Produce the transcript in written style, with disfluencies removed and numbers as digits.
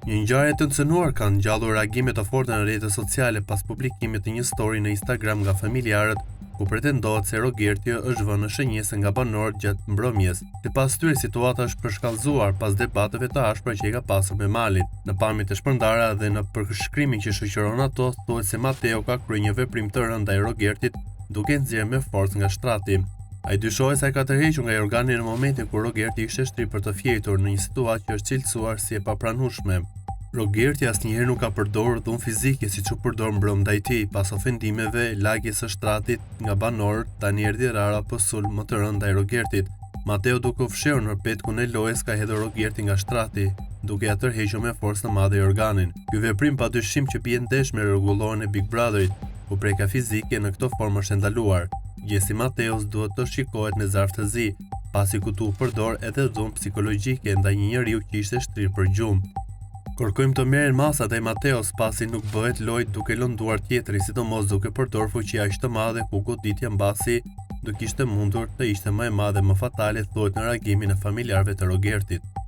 Një ngjarje të cënuar ka ngjallur reagime të forta në rrjetet sociale pas publikimit të një story në Instagram nga familjarët, ku pretendohet se Rogerti është vënë në shënjesë nga banorët gjatë mbrëmjes. Sipas tyre, situata është përshkallëzuar pas debateve të ashpra që i ka pasur me Malin. Në pamjet e shpërndara dhe në përshkrimin që shoqëron ato, thuhet se Mateo ka kryer një veprim të rënd ndaj Rogertit, duke nxjerrë me forcë nga shtrati. Ai dyshohet se ai ka tërhequr nga organi në momentin kur Rogerti ishte shtrirë për të fjetur në një situatë që është cilësuar si e papranueshme. Rogerti asnjëherë nuk ka përdorur dhunë fizike siç u përdor mbrëm ndaj tij pas ofendimeve, lagjes së shtratit nga banorët. Tani erdhi rara apo sulm më të rënd ndaj Rogertit. Mateo, duke u fshehur në petkun e lojës, ka hedhur Rogertin nga shtrati, duke ja tërhequr me forcë të madhe organin. Ky veprim padyshim që bie ndesh me rregulloren e Big Brotherit, ku preka fizike në këtë formë është ndaluar. Gjesi Mateos duhet të shikohet me zarftëzi, pasi këtu përdor edhe dhunë psikologjike ndaj një njeriu që ishte shtrirë për gjumë. Kërkojmë të merren masa ndaj Mateos pasi nuk bëhet lojë duke lënduar tjetrin, sidomos duke përdorur fuqi aq të madhe ku goditja mbasi do kishte mundur të ishte më e madhe, më fatale, thuhet në reagimin e familjarëve të Rogertit.